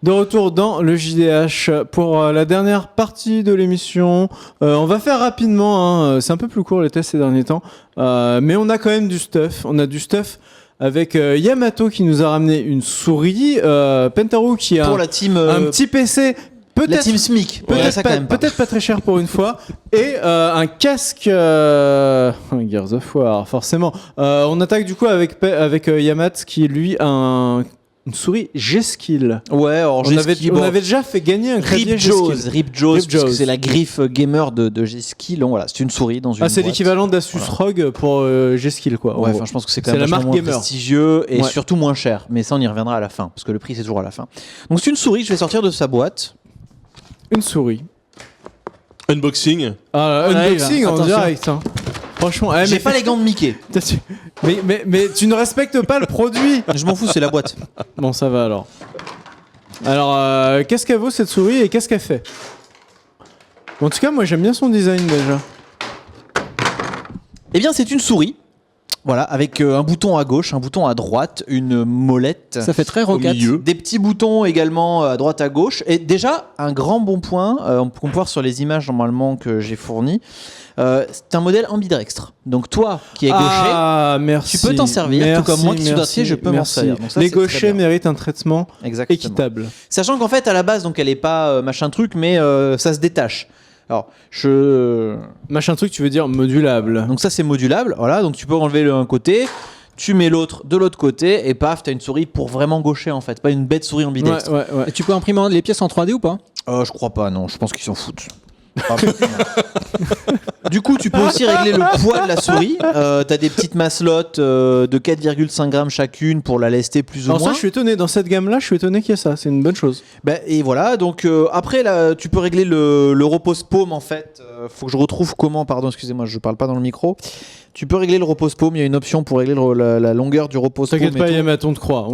De retour dans le JDH pour la dernière partie de l'émission. On va faire rapidement, hein. C'est un peu plus court les tests ces derniers temps, mais on a quand même du stuff. On a du stuff avec Yamato qui nous a ramené une souris, Pentaru qui a pour la team, un petit PC. Peut-être, la team SMIC, peut-être pas très cher pour une fois, et un casque Gears of War, forcément. On attaque du coup avec Yamat qui lui a une souris G-Skill. Ouais, alors on avait déjà fait gagner un clavier G-Skill. Rip Jaws, parce que c'est la griffe gamer de G-Skill. Donc voilà, c'est une souris dans une boîte. C'est l'équivalent d'Asus ROG pour G-Skill, quoi. Ouais, je pense que c'est quand même la marque moins gamer. Prestigieux et surtout moins cher. Mais ça, on y reviendra à la fin, parce que le prix, c'est toujours à la fin. Donc c'est une souris que je vais sortir de sa boîte. Une souris. Unboxing. Unboxing en direct. Hein. Franchement, j'ai pas les gants de Mickey. Mais tu ne respectes pas le produit. Je m'en fous, c'est la boîte. Bon, ça va alors. Alors, qu'est-ce qu'elle vaut cette souris et qu'est-ce qu'elle fait? En tout cas, moi j'aime bien son design déjà. Eh bien, c'est une souris. Voilà, avec un bouton à gauche, un bouton à droite, une molette. Ça fait très roquette. Des petits boutons également à droite à gauche. Et déjà, un grand bon point, on peut voir sur les images normalement que j'ai fournies. C'est un modèle ambidextre. Donc toi, qui es gaucher, merci, tu peux t'en servir. Tout comme moi qui suis droitier, je peux m'en servir. Donc ça, les gauchers méritent un traitement exactement équitable. Sachant qu'en fait, à la base, donc elle est pas machin truc, mais ça se détache. Alors, machin truc, tu veux dire modulable. Donc ça, c'est modulable. Voilà, donc tu peux enlever un côté, tu mets l'autre de l'autre côté, et paf, t'as une souris pour vraiment gaucher en fait, pas une bête souris ambidextre. Ouais. Et tu peux imprimer les pièces en 3D ou pas? Je crois pas, non. Je pense qu'ils s'en foutent. Du coup, tu peux aussi régler le poids de la souris. T'as des petites maslottes de 4,5 grammes chacune pour la lester plus ou moins. Ça, je suis étonné. Dans cette gamme-là, je suis étonné qu'il y ait ça. C'est une bonne chose. Et voilà. Donc après, là, tu peux régler le repose-paume en fait. Faut que je retrouve comment. Pardon, excusez-moi, je parle pas dans le micro. Tu peux régler le repose-paume. Il y a une option pour régler la longueur du repose-paume. T'inquiète pas, Yamato, on te croit.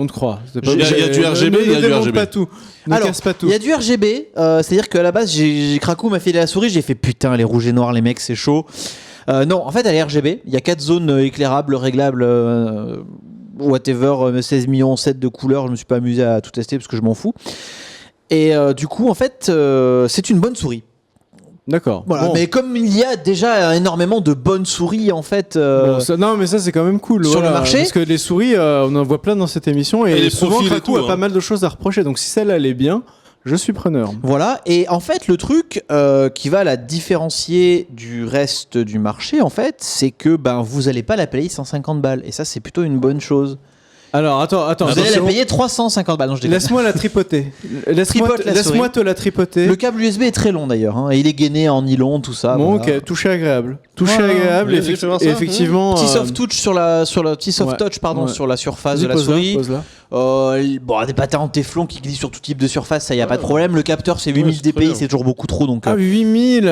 Il y a du RGB. Il y a du RGB. Pas tout. Alors, il y a du RGB. C'est-à-dire qu'à la base, Krakou m'a filé la souris. J'ai fait putain, les rouges et noirs, les mecs, c'est chaud. Non, en fait, elle est RGB. Il y a 4 zones éclairables, réglables, whatever, 16 millions 7 de couleurs. Je me suis pas amusé à tout tester parce que je m'en fous. Et du coup, en fait, c'est une bonne souris. D'accord. Voilà, mais comme il y a déjà énormément de bonnes souris en fait. Non, mais ça c'est quand même cool. Sur le marché. Parce que les souris, on en voit plein dans cette émission et souvent Krakou a pas mal de choses à reprocher. Donc si celle-là elle est bien, je suis preneur. Voilà, et en fait le truc qui va la différencier du reste du marché en fait, c'est que vous allez pas la payer 150 balles et ça c'est plutôt une bonne chose. Alors attends, vous allez la payer 350 balles. Non, laisse-moi la tripoter. Laisse-moi te la tripoter. Le câble USB est très long d'ailleurs, hein, et il est gainé en nylon, tout ça. Bon, voilà. Ok, toucher agréable. Et effectivement. Petit soft touch sur la petit soft touch sur la surface de la souris. Des patins en téflon qui glissent sur tout type de surface, ça y a pas de problème. Le capteur c'est 8000 dpi, c'est toujours beaucoup trop donc. 8000.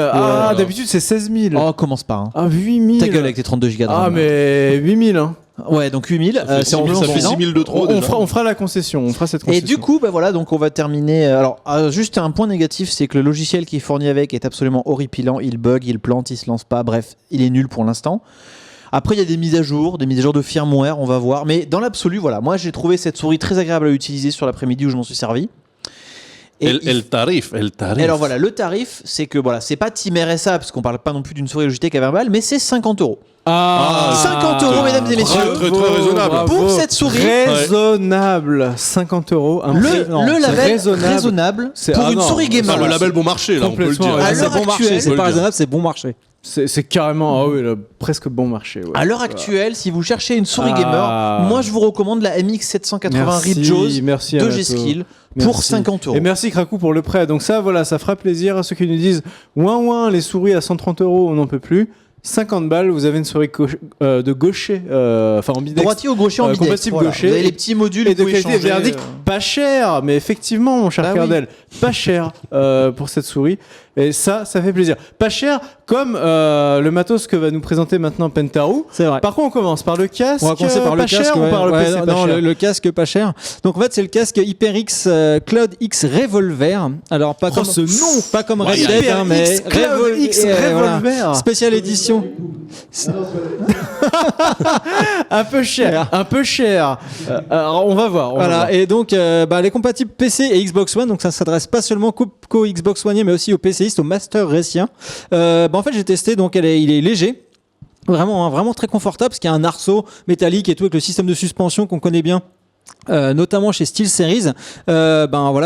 D'habitude c'est 16000. Oh, commence pas. 8000. Ta gueule avec tes 32 Go de RAM. Mais 8000 hein. Ouais, donc 8000, c'est en ça fait 6000 de trop. On fera la concession, on fera cette concession. Et du coup, voilà, donc on va terminer. Alors, juste un point négatif, c'est que le logiciel qui est fourni avec est absolument horripilant. Il bug, il plante, il se lance pas. Bref, il est nul pour l'instant. Après, il y a des mises à jour de firmware, on va voir. Mais dans l'absolu, voilà, moi j'ai trouvé cette souris très agréable à utiliser sur l'après-midi où je m'en suis servi. Et le tarif. Et alors voilà, le tarif, c'est que voilà, c'est pas Team RSA, parce qu'on parle pas non plus d'une souris Logitech à 20 balles, mais c'est 50 €. 50 €, mesdames et messieurs. Très raisonnable. Pour cette souris. Raisonnable. 50 €. Le label raisonnable pour une souris gamer. Le label bon marché, là, on peut le dire. À l'heure actuelle, c'est pas raisonnable, c'est bon marché. C'est carrément presque bon marché. Ouais. À l'heure actuelle, si vous cherchez une souris gamer, moi je vous recommande la MX780 Rip Jaws de G-Skill pour 50 €. Et merci Krakou pour le prêt. Donc ça, voilà, ça fera plaisir à ceux qui nous disent ouin, les souris à 130 €, on n'en peut plus. 50 balles, vous avez une souris de gaucher, ambidextre. Droitier ou gaucher ambidextre. Compatible voilà. gaucher. Vous avez les petits modules et de qualité verdict. Pas cher, mais effectivement, mon cher Kardel, pas cher pour cette souris. Et ça fait plaisir. Pas cher comme le matos que va nous présenter maintenant Pentaru. C'est vrai. Par contre, on commence par le casque. On va commencer par le casque. Cher, ou par le PC pas cher. Le casque pas cher. Donc en fait, c'est le casque HyperX Cloud X Revolver. Alors ce nom, pas comme Red Dead, mais Cloud X Revolver. Spéciale édition. Un peu cher. Alors, on va voir. Voilà, et donc elle est compatible PC et Xbox One, donc ça s'adresse pas seulement qu'aux Xbox One, mais aussi aux PCistes, aux Master Raciens. En fait, j'ai testé, donc il est léger. Vraiment, vraiment très confortable, parce qu'il y a un arceau métallique et tout, avec le système de suspension qu'on connaît bien. Notamment chez SteelSeries,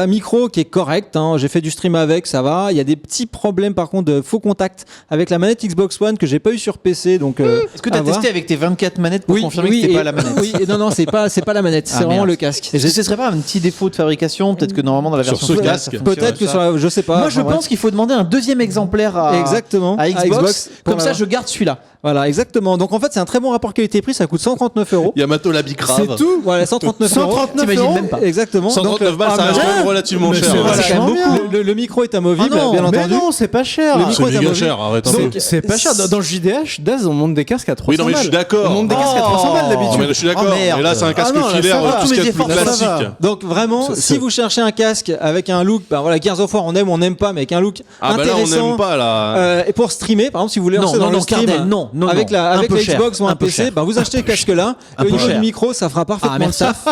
micro qui est correct, hein, j'ai fait du stream avec, ça va. Il y a des petits problèmes par contre de faux contact avec la manette Xbox One que j'ai pas eu sur PC, donc est-ce que tu as testé avec tes 24 manettes pour confirmer que c'était pas la manette? Oui, non, c'est pas la manette, c'est vraiment le casque. Est-ce que ce serait pas un petit défaut de fabrication, peut-être que normalement dans la version ce casque, peut-être que sur la, je sais pas. Moi je pense qu'il faut demander un deuxième exemplaire à Xbox, comme ça je garde celui-là. Voilà, exactement. Donc en fait, c'est un très bon rapport qualité-prix, ça coûte 139 €. Yamato la bicrave. C'est tout. Voilà, 139 €. 139 t'imagines €. même pas. Exactement. 139 balles, ça reste quand même relativement cher. c'est quand même vachement beaucoup. Le micro est amovible, Ah non, bien mais entendu. non, c'est pas cher. Le C'est micro est méga amovible. cher, arrête un peu. C'est pas cher. Dans le JDH, Daz, on monte des casques à 300 Oui, non, mais je suis d'accord. On monte des casques à 300 balles Non, d'habitude. mais je suis d'accord. Oh, merde. Et là, c'est un casque Ah non, là, filaire, ça va. tout ce Tous qu'il y mes a de plus efforts, ça classique. Donc vraiment, si vous cherchez un casque avec un look, Gears of War, on aime ou on n'aime pas, mais avec un look Ah bah là, on intéressant. n'aime pas là. Et pour streamer, par exemple, si vous voulez lancer dans le stream, Cardel, non, avec la un peu Xbox cher, ou un un peu PC, cher. vous achetez le casque là. Un Au peu niveau cher. du micro, ça fera parfaitement le merci. taf.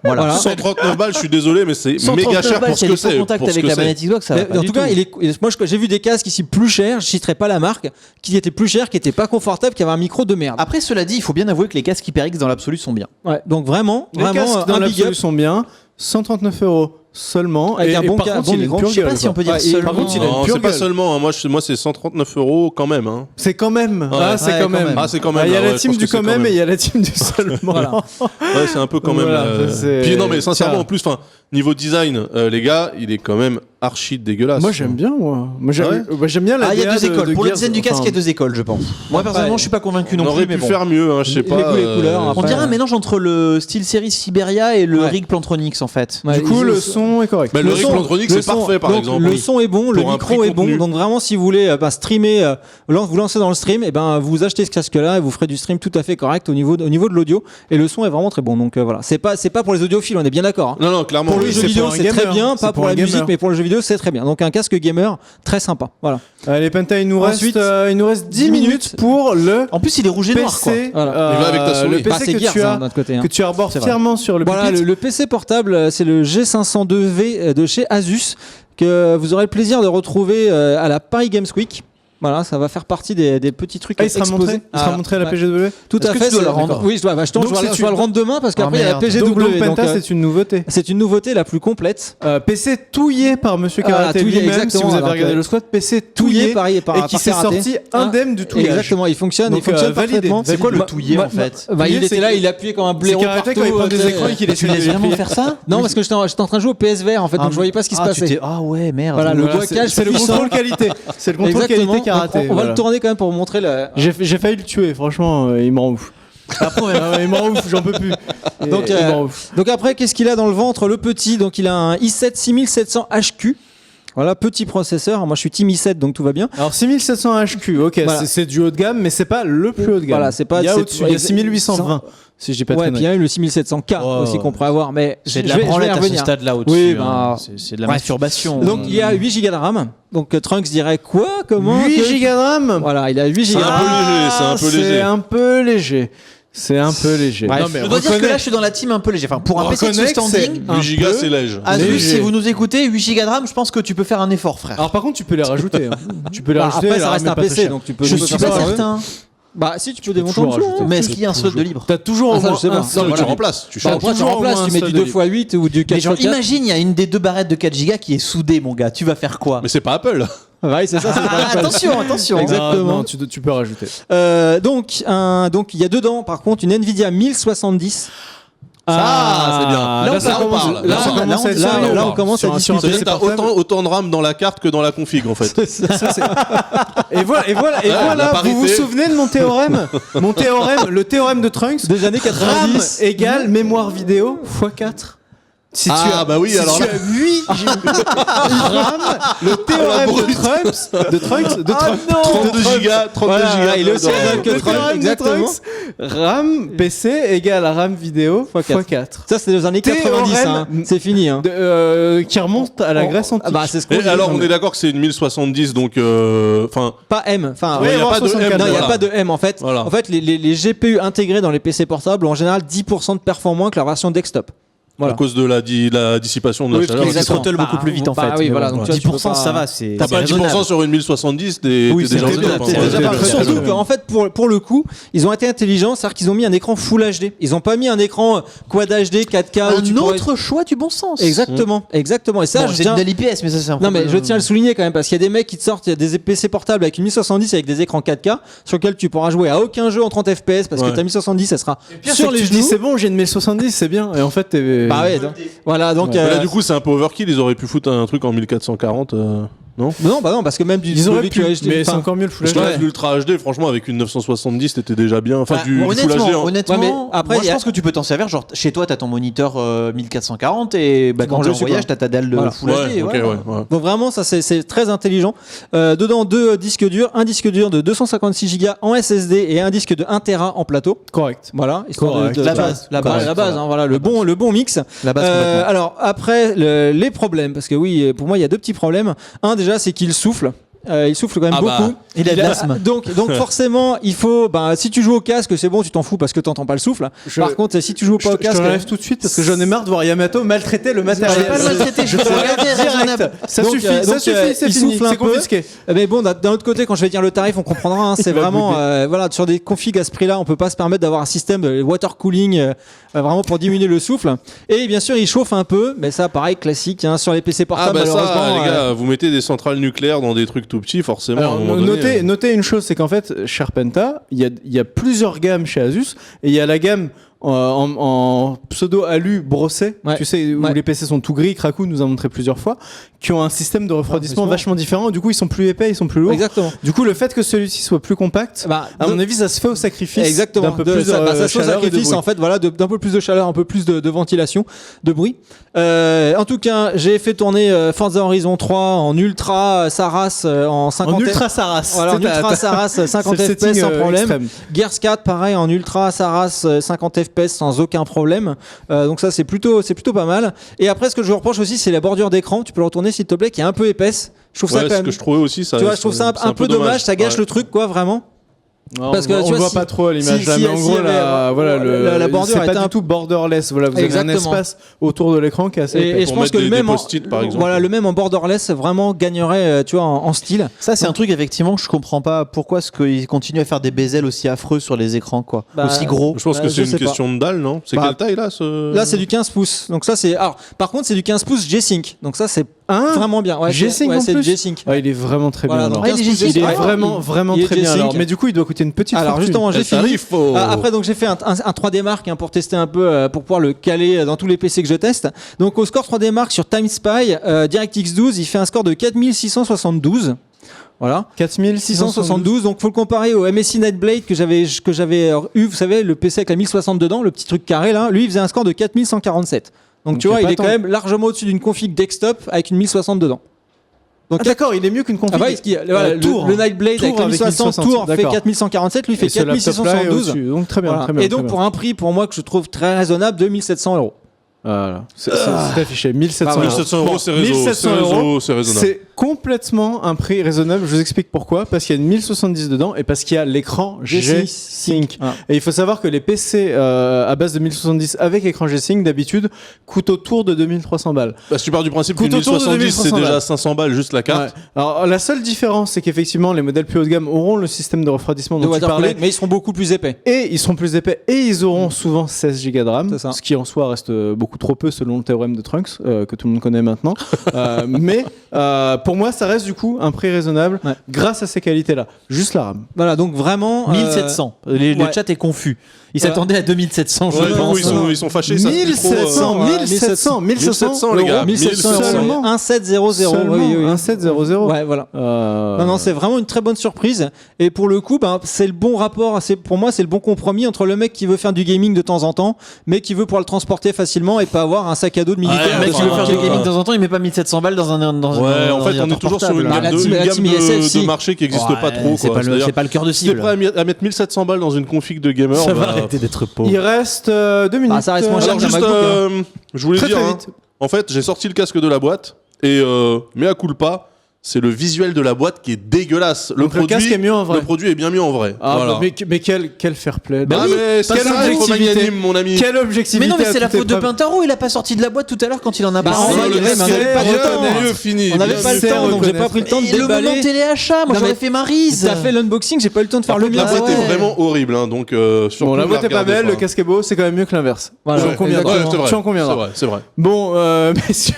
Voilà. 139 balles, je suis désolé, mais c'est méga cher pour ce que c'est. contact pour ce avec que la c'est. manette Xbox, ça va pas En du tout cas, moi j'ai vu des casques ici plus chers, je citerai pas la marque, qui étaient plus chers, qui étaient pas confortables, qui avaient un micro de merde. Après, cela dit, il faut bien avouer que les casques HyperX dans l'absolu sont bien. Ouais, donc vraiment, Les casques dans un big l'absolu up. sont bien. 139 € seulement. Avec un bon par ca- contre, bon il a une micro. pure Je sais pas gueule, si on peut dire quoi. seulement. Par contre, il a une Non, pure c'est pas gueule. seulement. Moi, c'est 139 € quand même. Hein. C'est quand même. Ouais. Ah, c'est Ouais, quand quand même. même. Ah, c'est quand même. Il y a ouais, la je team pense du que c'est quand même et il y a la team du seulement. Voilà. Ouais, c'est un peu quand même. Voilà, c'est- Puis non, mais sincèrement, ça. en plus, niveau design, les gars, il est quand même archi dégueulasse. Moi, j'aime bien, moi. Moi, j'aime bien la Ah, il y a DA deux de écoles. Pour le Gears. design du casque, il y a deux écoles, je pense. Moi, personnellement, je suis pas convaincu non On aurait plus, mais pu bon. faire mieux, hein, je sais Les pas. goûts, les couleurs, On après. dirait un mélange entre le SteelSeries Siberia et le Ouais. Rig Plantronics en fait. Ouais, Du coup, ils- le son est correct. Bah, le Rig son- Plantronics, le c'est son- parfait, par donc, exemple. Le Oui. son est bon, le Pour un micro prix est bon. contenu. Donc vraiment, si vous voulez streamer, vous lancez dans le stream, et ben vous achetez ce casque-là et vous ferez du stream tout à fait correct au niveau de l'audio. Et le son est vraiment très bon. Donc voilà, c'est pas pour les audiophiles, on est bien d'accord. Hein. Non, non, clairement. Pour le oui, jeu c'est vidéo, pour un c'est très gamer, bien, c'est pas pour pour la un musique, gamer. mais pour le jeu vidéo, c'est très bien. Donc un casque gamer très sympa. Voilà. Allez, Penta, il nous Ensuite, reste 10 minutes pour le En plus, il est rouge et noir quoi. PC. Voilà. Il va avec ta souris. Le Bah, PC c'est que Gears, tu hein, as. d'un autre côté. Hein. Que tu arbores C'est vrai. fièrement sur le Voilà, pupitre. le PC portable, c'est le G502V de chez Asus que vous aurez le plaisir de retrouver à la Paris Games Week. Voilà, ça va faire partie des petits trucs Ah, il sera exposés. montré à la PGW. Tout Est-ce à que fait. tu dois c'est- le rendre Oui, je dois le rendre demain parce qu'après il y a la merde. PGW. Donc Penta, donc, c'est une nouveauté. c'est une nouveauté la plus complète. PC touillé par Monsieur Voilà, Karaté touillé, lui-même, si exactement. vous avez Donc, regardé le squat, PC Touillé touillé par et qui s'est Karaté. sorti indemne du touillage. Exactement, il fonctionne, Donc, validé. parfaitement. C'est quoi le Bah, touillé bah, en fait bah, Touillé, il était c'est là, que- il appuyait comme un C'est blaireau Karaté partout. quand il prend des écrans et qu'il Tu essaie laisses de vraiment les faire ça Non, parce que j'étais en train de jouer au PSVR en fait, donc je voyais pas ce qui se passait. Ah ouais, merde. Voilà, le Voilà, guacage c'est le puissant. contrôle qualité. C'est le contrôle Exactement. qualité Karaté. Donc, on va voilà. le tourner quand même pour vous montrer le. J'ai failli le tuer, franchement, il me rend ouf. Il me rend ouf, j'en peux plus. Donc, Il me rend ouf. Donc après, qu'est-ce qu'il a dans le ventre, le petit? Donc il a un i7 6700 HQ. Voilà, petit processeur. Moi, je suis Team i7, donc tout va bien. Alors 6700 HQ, ok, Voilà. c'est du haut de gamme, mais c'est pas le plus haut de gamme. Voilà, c'est pas- Il y a c'est- au-dessus, il y a 6820, si je dis pas de Ouais, puis il y conneries. a le 6700K Oh. aussi qu'on pourrait avoir, mais C'est de je la vais y branlette à ce revenir. stade-là au-dessus. Oui, hein. bah, C'est de la bref. masturbation. Donc il y a 8 Go de RAM. Donc Trunks dirait quoi? Comment? 8 que- Go de RAM. Voilà, il a 8 C'est Go de un RAM. peu léger, c'est un peu léger. C'est un peu léger. C'est un peu léger. Bref. Non, mais Je dois dire que reconnais- là, je suis dans la team un peu léger. Enfin, pour un On PC de ce reconnaît que standing, c'est un 8 gigas, peu c'est léger. Asus, léger. si vous nous écoutez, 8 Go de RAM, je pense que tu peux faire un effort, frère. Alors par contre, tu peux les rajouter. hein. Tu peux les Bah, rajouter. après, la ça RAM reste est un pas très PC, chère. donc tu peux. Je tu peux suis faire pas ça. certain. Bah, si tu peux démonter toujours en dessous. rajouter. hein. Mais est-ce qu'il y a un slot de libre? T'as toujours Ah, au ça, moins je sais pas. un Non, slot mais tu de remplaces, tu Bah, changes. après, tu toujours au remplaces, moins tu un mets seul du de 2x8 ou du 4x4. Mais genre, imagine, il y a une des deux barrettes de 4 Go qui est soudée, mon gars. Tu vas faire quoi? Mais c'est pas Apple. Ouais, c'est ça, c'est Ah, pas attention, attention. Exactement. Non, tu peux rajouter. Donc il y a dedans, par contre, une Nvidia 1070. Ça, c'est bien. Là, ça on commence- parle. là, ça Là, commence à être là, sérieux. là, on commence à Sur un- sur un discuter. PC T'as portable. autant de RAM dans la carte que dans la config en fait. Et voilà, la parité. vous vous souvenez de mon théorème? Mon théorème, le théorème de Trunks. Des années RAM 90. égale mémoire vidéo x4. Si bah oui, si alors tu là. as 8 RAM, le théorème de Trunks, 32 gigas, 32 Voilà, gigas. il est aussi dedans. RAM que le Trunks, théorème de exactement. Trunks, RAM PC égale RAM vidéo Fois quatre. x4. Ça, c'est les années 90, hein. Théorème- C'est fini. Hein. Qui remonte à la Grèce antique. Ah bah, c'est ce qu'on Et dit. alors, Non, on mais est d'accord que c'est une 1070, donc enfin. pas M. Enfin, Ouais, il y a pas de M, non, il n'y a voilà. pas de M en fait. Voilà. En fait, les GPU intégrés dans les PC portables ont en général 10% de performance moins que leur version desktop. Voilà. À cause de la dissipation de Oui, la parce chaleur. qu'ils se Exactement. throttle beaucoup plus vite en Bah fait. oui, Mais voilà, bon, donc tu vois, tu 10% peux pas- ça va, c'est T'as pas raisonnable. 10% sur une 1070, t'es Oui, déjà c'est aux raisonnable, tops, hein. c'est Ouais, raisonnable. c'est Surtout raisonnable. qu'en fait, pour le coup, ils ont été intelligents, c'est-à-dire qu'ils ont mis un écran Full HD. Ils ont pas mis un écran Quad HD 4K. où tu Un pourrais- autre choix du bon sens. Exactement, exactement. Et ça, Bon, je c'est tiens... de l'IPS, mais ça c'est un Non mais problème. je tiens à le souligner quand même parce qu'il y a des mecs qui te sortent, il y a des PC portables avec une 1070 avec des écrans 4K sur lesquels tu pourras jouer à aucun jeu en 30 FPS parce Ouais. que ta 1070 elle sera Sur sur les les tu dis genoux. c'est bon, j'ai une 1070, c'est bien. Et en fait, t'es. Bah ouais, donc- voilà donc. Mais là, du coup, c'est un peu overkill. Ils auraient pu foutre un truc en 1440. Non Non bah non parce que même du Ils auraient du pu, HD, mais c'est enfin, encore mieux le Full Parce que HD. là, l'Ultra HD, franchement, avec une 970, t'étais déjà bien. Enfin, Bah, du Full honnêtement, HD. honnêtement, Ouais, mais après, moi il y je a- pense que tu peux t'en servir. Genre chez toi, t'as ton moniteur 1440 et bah, Bon, quand je t'es en sais voyage, pas. t'as ta dalle Voilà. Full Ouais, HD. ok, voilà. ouais. Donc vraiment ça c'est très intelligent. Dedans deux disques durs, un disque dur de 256 Go en SSD et un disque de 1 Tera en plateau. Correct. Voilà, histoire Correct. La base, la base, la base, hein, voilà le bon mix. La base complètement. Alors après les problèmes, parce que oui, pour moi il y a deux petits problèmes. Un déjà c'est qu'il souffle. Il souffle quand même Ah bah, beaucoup. il a de l'asthme. Donc forcément, il faut. Bah, si tu joues au casque, c'est bon, tu t'en fous parce que t'entends pas le souffle. Par contre, si tu joues pas au Je te casque, l'enlève tout de suite parce que j'en ai marre de voir Yamato maltraiter le matériel. vais pas le maltraiter, je te vais le l'enlève regarder, direct. raisonnable. Ça Donc, suffit, donc, ça suffit, c'est il fini, souffle un c'est peu. confisqué. mais bon, d'un autre côté, quand je vais dire le tarif, on comprendra. Hein, c'est Il va vraiment, bouder. voilà, sur des configs à ce prix-là, on peut pas se permettre d'avoir un système de water cooling vraiment pour diminuer le souffle. Et bien sûr, il chauffe un peu, mais ça, pareil, classique hein, sur les PC Ah, portables. bah ça, malheureusement, les gars, vous mettez des centrales nucléaires dans des trucs tout petits, forcément. à un Alors, moment donné, notez une chose, c'est qu'en fait, chez Penta, il y a plusieurs gammes chez Asus, et il y a la gamme en pseudo alu brossé, Ouais. tu sais, où Ouais. les PC sont tout gris, Krakou nous a montré plusieurs fois, qui ont un système de refroidissement vachement différent, du coup ils sont plus épais, ils sont plus lourds. Exactement. Du coup, le fait que celui-ci soit plus compact, Bah, à mon avis, ça se fait au sacrifice Exactement. d'un peu plus ça, de ça se fait au chaleur et de sacrifice bruit. en fait, voilà, d'un peu plus de chaleur, un peu plus de ventilation, de bruit. En tout cas, j'ai fait tourner Forza Horizon 3 en ultra Saras en 50 En ultra Saras. Voilà, en C'est ta- ultra ta- Saras 50 c'est le FPS setting, sans problème. extrême. Gears 4 pareil en ultra Saras 50 FPS sans aucun problème. Donc ça c'est plutôt pas mal. Et après ce que je vous reproche aussi c'est la bordure d'écran. Tu peux le retourner s'il te plaît qui est un peu épaisse. Je trouve ça Ouais, quand ce même. que je trouvais aussi, ça. Tu vois, je trouve ça c'est un peu dommage. Ça gâche Ouais. le truc quoi vraiment. Non, Parce que, on tu le vois, voit si- pas trop à l'image si- là, si- mais en si gros il y avait- voilà, la bordure c'est était pas un- du tout borderless. Voilà, vous avez un Exactement. espace autour de l'écran qui est assez Et épais. je Pour pense mettre que le des même en, post-it, par exemple. voilà, le même en borderless vraiment gagnerait tu vois en style. Ça, c'est un truc, effectivement, que je comprends pas. Pourquoi est-ce qu'ils continuent à faire des bezels aussi affreux sur les écrans, quoi. Bah, Aussi gros. Je pense que Bah, c'est je une sais pas. question de dalle, non? C'est Bah, quelle taille là Là c'est du 15 pouces. Donc ça c'est alors par contre c'est du 15 pouces G-Sync. Donc ça c'est Hein vraiment bien. Ouais, G-Sync ouais, en c'est du plus G-Sync. Ah, il est vraiment très Voilà, bien. donc alors. 15 pouces Il est G-Sync. vraiment Il est très bien. G-Sync. Alors. Mais du coup, il doit coûter une petite Alors fortune. justement, j'ai fini. faut. Après, donc j'ai fait un 3D Mark hein, pour tester un peu, pour pouvoir le caler dans tous les PC que je teste. Donc au score 3D Mark sur TimeSpy, DirectX 12, il fait un score de 4672. Voilà. 4672. 672, donc faut le comparer au MSI Nightblade que j'avais eu, vous savez, le PC avec la 1060 dedans, le petit truc carré là. Lui, il faisait un score de 4147. Donc tu il y vois, a il pas est quand tant. même largement au-dessus d'une config desktop avec une 1060 dedans. Donc Ah, d'accord, il est mieux qu'une config. ah ouais, voilà, Tour, le Nightblade Tour avec la 1060 Tour fait d'accord. 4147, lui fait Et ce laptop-là est 4672. au-dessus. Donc très bien, Voilà. très bien. Et donc pour un prix pour moi que je trouve très raisonnable, 2700 €. Voilà. C'est affiché 1700 Bah, euros. 1700 euros, c'est 1700 euros, c'est raisonnable. c'est complètement un prix raisonnable. Je vous explique pourquoi. Parce qu'il y a une 1070 dedans et parce qu'il y a l'écran G-Sync. Voilà. Et il faut savoir que les PC à base de 1070 avec écran G-Sync d'habitude coûtent autour de 2300 balles. Bah, si tu pars du principe Coûte qu'une autour de 1070, c'est 2300 déjà balles. 500 balles juste la carte. Ouais. Alors la seule différence, c'est qu'effectivement les modèles plus haut de gamme auront le système de refroidissement De dont tu water parlais. cooling, mais ils seront beaucoup plus épais. Et ils seront plus épais et ils auront souvent 16 Go de RAM, C'est ça. ce qui en soi reste beaucoup trop peu selon le théorème de Trunks que tout le monde connaît maintenant. Mais Pour moi, ça reste du coup un prix raisonnable Ouais. grâce à ces qualités-là. Juste la RAM. Voilà, donc vraiment. 1700. Le ouais. chat est confus. Il s'attendait à 2700, je Ouais, du pense. coup, ils sont fâchés. ça se dit trop, 1700, 1700, 1700, les gars. 1700 seulement. 1700. Seulement Oui, oui. 1700. Ouais, voilà. Non, c'est vraiment une très bonne surprise. Et pour le coup, c'est le bon rapport. Pour moi, c'est le bon compromis entre le mec qui veut faire du gaming de temps en temps, mais qui veut pouvoir le transporter facilement et pas avoir un sac à dos de militaire. Le mec qui veut faire du Ouais. gaming de temps en temps, il met pas 1700 balles dans un. Ouais, en fait, on est toujours sur une La gamme team- la team ISF, de marché qui n'existe pas trop. C'est quoi. pas, C'est-à-dire, c'est pas le cœur de si t'es cible. prêt à mettre 1700 balles dans une config de gamer, Ça va bah, arrêter d'être pauvre. Il reste 2 minutes. ça reste moins cher Alors qu'un juste, MacBook, je voulais Très, dire, très hein, vite. en fait, j'ai sorti le casque de la boîte et mea culpa, c'est le visuel de la boîte qui est dégueulasse. Donc le casque est mieux en vrai. Le produit est bien mieux en vrai. Ah, Voilà. mais quel fair play. Ah, mais parce quelle que rêve, l'objectivité- magnanime, mon ami. Quelle objectivité. Mais non, mais c'est à la toute faute de épreuve. Pintaro, il a pas sorti de la boîte tout à l'heure quand il en a Bah, parlé. on va y arriver, mais on avait pas le temps. Bien mieux fini. On n'avait bien pas le mieux temps, fini. donc j'ai pas pris le temps de Et le moment déballer. téléachat, moi Non, j'aurais mais fait ma rise. T'as fait l'unboxing, j'ai pas eu le temps de faire Par le contre, mien. la boîte ouais. est vraiment horrible, hein, donc surtout Bon, la ne boîte est pas regardez belle, le casque est beau, c'est quand même mieux que l'inverse. Voilà, Tu en conviendras. Ouais, c'est vrai. Tu en conviendras. C'est vrai, c'est vrai. Bon, messieurs,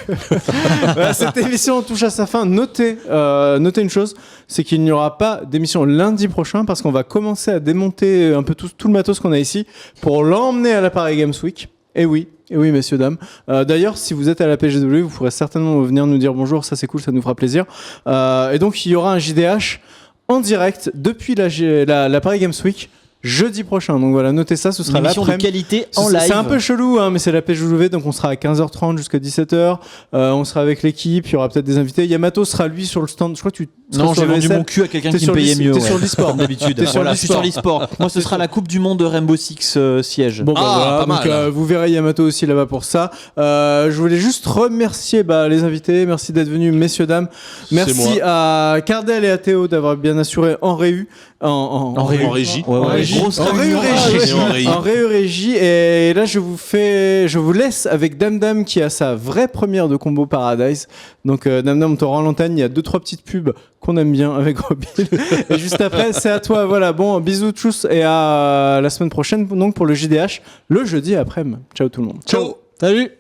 voilà, cette émission touche à sa fin. Notez une chose, c'est qu'il n'y aura pas d'émission lundi prochain parce qu'on va commencer à démonter un peu tout le matos qu'on a ici pour l'emmener à la Paris Games Week. Et oui, messieurs, dames. D'ailleurs, si vous êtes à la PGW, vous pourrez certainement venir nous dire bonjour, ça c'est cool, ça nous fera plaisir. Et donc, il y aura un JDH en direct depuis la Paris Games Week. Jeudi prochain, donc voilà, notez ça, ce sera Une émission de l'après-midi. qualité en live. C'est un peu chelou, hein, mais c'est la PGW, donc on sera à 15h30 jusqu'à 17h. On sera avec l'équipe, il y aura peut-être des invités. Yamato sera lui sur le stand. Je crois que tu seras Non, sur j'ai le vendu SL. mon cul à quelqu'un T'es qui sur me payait mieux. T'es ouais. sur l'e-sport. Comme d'habitude. T'es sur Voilà, je suis sur l'e-sport. Moi, ce sera la coupe du monde de Rainbow Six siège. Bon, bah, Ah, voilà, pas donc, mal. vous verrez Yamato aussi là-bas pour ça. Je voulais juste remercier les invités. Merci d'être venus, messieurs, dames. Merci à Cardel et à Théo d'avoir bien assuré en réu. En régie. Ouais, ouais, régie. grosse En réunion. régie. En régie. En régie. Et là, je vous laisse avec Dame Dame qui a sa vraie première de Combo Paradise. Donc, Dame Dame, on te rend l'antenne. Il y a 2-3 petites pubs qu'on aime bien avec Robin. Et juste après, c'est à toi. Voilà. Bon, bisous, tchuss. Et à la semaine prochaine, donc, pour le JDH, le jeudi après-midi. Ciao tout le monde. Ciao. Salut.